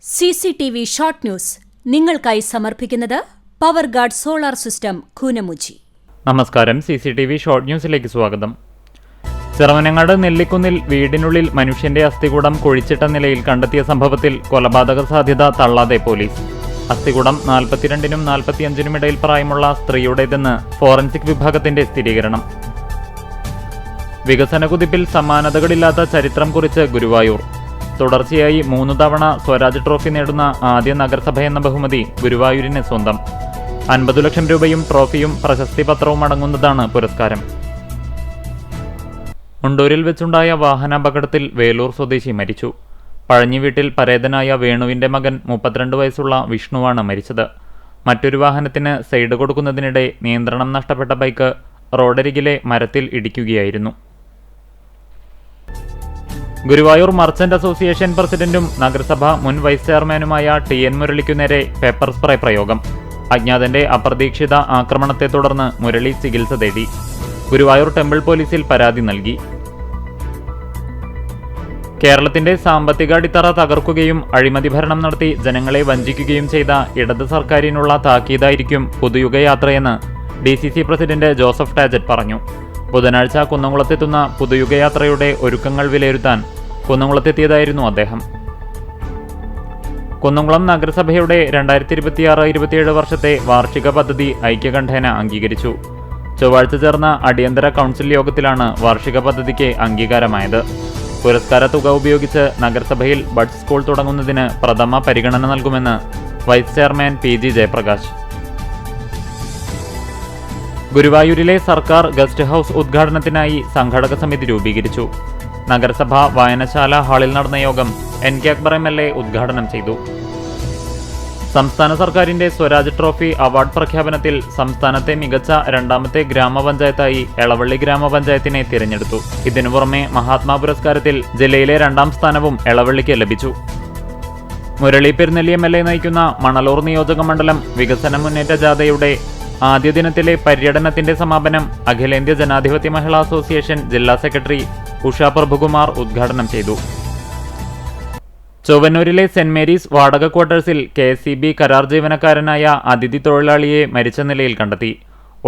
CCTV short news നിങ്ങൾക്കായി സമർപ്പിക്കുന്നത് power guard solar system Koonamuchi. നമസ്കാരം. CCTV ഷോർട്ട് ന്യൂസിലേക്ക് സ്വാഗതം. ചെറുവനങ്ങാട് നെല്ലിക്കുന്നിൽ വീടിനുള്ളിൽ മനുഷ്യന്റെ അസ്ഥികൂടം കുഴിച്ചിട്ട നിലയിൽ കണ്ടെത്തിയ സംഭവത്തിൽ കൊലപാതക സാധ്യത തള്ളാതെ പോലീസ്. അസ്ഥികൂടം 42-നും 45-നും ഇടയിൽ പ്രായമുള്ള സ്ത്രീയുടേതെന്ന് ഫോറൻസിക് വിഭാഗത്തിന്റെ സ്ഥിരീകരണം. വികസന കുതിപ്പിൽ സമാനതകളില്ലാത്ത ചരിത്രം കുറിച്ച് ഗുരുവായൂർ. തുടർച്ചയായി 3 തവണ സ്വരാജ് ട്രോഫി നേടുന്ന ആദ്യ നഗരസഭയെന്ന ബഹുമതി ഗുരുവായൂരിന് സ്വന്തം. 50 ലക്ഷം രൂപയും ട്രോഫിയും പ്രശസ്തി പത്രവും അടങ്ങുന്നതാണ് പുരസ്കാരം. മുണ്ടൂരിൽ വെച്ചുണ്ടായ വാഹനാപകടത്തിൽ വേലൂർ സ്വദേശി മരിച്ചു. പഴഞ്ഞിവീട്ടിൽ പരേതനായ വേണുവിന്റെ മകൻ 32 വയസ്സുള്ള വിഷ്ണുവാണ് മരിച്ചത്. മറ്റൊരു വാഹനത്തിന് സൈഡ് കൊടുക്കുന്നതിനിടെ നിയന്ത്രണം നഷ്ടപ്പെട്ട ബൈക്ക് റോഡരികിലെ മരത്തിൽ ഇടിക്കുകയായിരുന്നു. ഗുരുവായൂർ മർച്ചന്റ് അസോസിയേഷൻ പ്രസിഡന്റും നഗരസഭ മുൻ വൈസ് ചെയർമാനുമായ TN മുരളിക്കു നേരെ പേപ്പർ സ്പ്രേ പ്രയോഗം. അജ്ഞാതന്റെ അപ്രതീക്ഷിത ആക്രമണത്തെ തുടർന്ന് മുരളി ചികിത്സ തേടി. ഗുരുവായൂർ ടെമ്പിൾ പോലീസിൽ പരാതി നൽകി. കേരളത്തിന്റെ സാമ്പത്തിക അടിത്തറ തകർക്കുകയും അഴിമതി ഭരണം നടത്തി ജനങ്ങളെ വഞ്ചിക്കുകയും ചെയ്ത ഇടത് സർക്കാരിനുള്ള താക്കീതായിരിക്കും പുതുയുഗയാത്രയെന്ന് DCC പ്രസിഡന്റ് ജോസഫ് ടാജറ്റ് പറഞ്ഞു. ബുധനാഴ്ച കുന്നംകുളത്തെത്തുന്ന പുതുയുഗയാത്രയുടെ ഒരുക്കങ്ങൾ വിലയിരുത്താൻ കുന്നംകുളത്തെത്തിയതായിരുന്നു അദ്ദേഹം. കുന്നംകുളം നഗരസഭയുടെ 2026-27 വർഷത്തെ വാർഷിക പദ്ധതി ഐക്യകണ്ഠേന അംഗീകരിച്ചു. ചൊവ്വാഴ്ച ചേർന്ന അടിയന്തര കൗൺസിൽ യോഗത്തിലാണ് വാർഷിക പദ്ധതിക്ക് അംഗീകാരമായത്. പുരസ്കാര തുക ഉപയോഗിച്ച് നഗരസഭയിൽ ബഡ്സ് സ്കൂൾ തുടങ്ങുന്നതിന് പ്രഥമ പരിഗണന നൽകുമെന്ന് വൈസ് ചെയർമാൻ PG ജയപ്രകാശ്. ഗുരുവായൂരിലെ സർക്കാർ ഗസ്റ്റ് ഹൌസ് ഉദ്ഘാടനത്തിനായി സംഘാടക സമിതി രൂപീകരിച്ചു. നഗരസഭ വായനശാല ഹാളിൽ നടന്ന യോഗം NK അക്ബർ MLA ഉദ്ഘാടനം ചെയ്തു. സംസ്ഥാന സർക്കാരിന്റെ സ്വരാജ് ട്രോഫി അവാർഡ് പ്രഖ്യാപനത്തിൽ സംസ്ഥാനത്തെ മികച്ച 2ാമത്തെ ഗ്രാമപഞ്ചായത്തായി എളവള്ളി ഗ്രാമപഞ്ചായത്തിനെ തിരഞ്ഞെടുത്തു. ഇതിനു പുറമെ മഹാത്മാ പുരസ്കാരത്തിൽ ജില്ലയിലെ 2ാം സ്ഥാനവും എളവള്ളിക്ക് ലഭിച്ചു. മുരളി പെരുന്നെല്ലി MLA നയിക്കുന്ന മണലൂർ നിയോജക മണ്ഡലം വികസന മുന്നേറ്റ ജാഥയുടെ ആദ്യ ദിനത്തിലെ പര്യടനത്തിന്റെ സമാപനം അഖിലേന്ത്യാ ജനാധിപത്യ മഹിളാ അസോസിയേഷൻ ജില്ലാ സെക്രട്ടറി ഉഷ പ്രഭുകുമാർ ഉദ്ഘാടനം ചെയ്തു. ചൊവ്വന്നൂരിലെ സെന്റ് മേരീസ് വാടക ക്വാർട്ടേഴ്സിൽ KSEB കരാർ ജീവനക്കാരനായ അതിഥി തൊഴിലാളിയെ മരിച്ച നിലയിൽ കണ്ടെത്തി.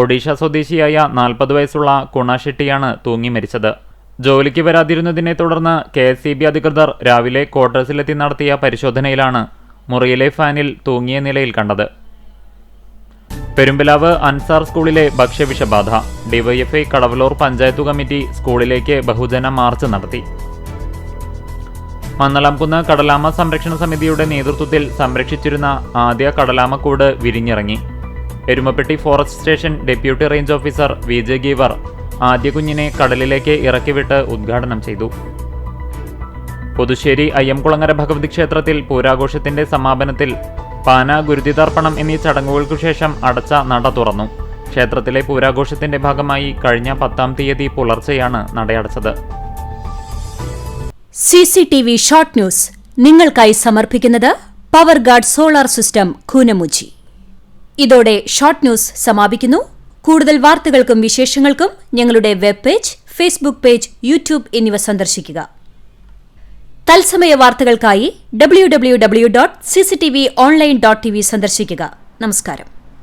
ഒഡീഷ സ്വദേശിയായ 40 വയസ്സുള്ള കുണ ഷെട്ടിയാണ് തൂങ്ങി മരിച്ചത്. ജോലിക്ക് വരാതിരുന്നതിനെ തുടർന്ന് KSEB അധികൃതർ രാവിലെ ക്വാർട്ടേഴ്സിലെത്തി നടത്തിയ പരിശോധനയിലാണ് മുറിയിലെ ഫാനിൽ തൂങ്ങിയ നിലയിൽ കണ്ടത്. പെരുമ്പിലാവ് അൻസാർ സ്കൂളിലെ ഭക്ഷ്യവിഷബാധ. DYFI കടവലൂർ പഞ്ചായത്ത് കമ്മിറ്റി സ്കൂളിലേക്ക് ബഹുജന മാർച്ച് നടത്തി. മന്നലാംകുന്ന് കടലാമ സംരക്ഷണ സമിതിയുടെ നേതൃത്വത്തിൽ സംരക്ഷിച്ചിരുന്ന ആദ്യ കടലാമക്കൂട് വിരിഞ്ഞിറങ്ങി. Erumapetty forest station deputy range officer VJ Geevar ആദ്യ കുഞ്ഞിനെ കടലിലേക്ക് ഇറക്കിവിട്ട് ഉദ്ഘാടനം ചെയ്തു. പുതുശ്ശേരി അയ്യംകുളങ്ങര ഭഗവതി ക്ഷേത്രത്തിൽ പൂരാഘോഷത്തിന്റെ സമാപനത്തിൽ പാന, ഗുരുതി തർപ്പണം എന്നീ ചടങ്ങുകൾക്കു ശേഷം അടച്ച നട തുറന്നു. ക്ഷേത്രത്തിലെ പൂരാഘോഷത്തിന്റെ ഭാഗമായി കഴിഞ്ഞ 10-ാം തീയതി പുലർച്ചെയാണ് നടയടച്ചത്. CCTV ഷോർട്ട് ന്യൂസ് നിങ്ങൾക്കായി സമർപ്പിക്കുന്നത് power guard solar system Koonamuchi. ഇതോടെ ഷോർട്ട് ന്യൂസ് സമാപിക്കുന്നു. കൂടുതൽ വാർത്തകൾക്കും വിശേഷങ്ങൾക്കും ഞങ്ങളുടെ web page, Facebook page, YouTube എന്നിവ സന്ദർശിക്കുക. തത്സമയ വാർത്തകൾക്കായി www.cctv online.tv സന്ദർശിക്കുക. നമസ്കാരം.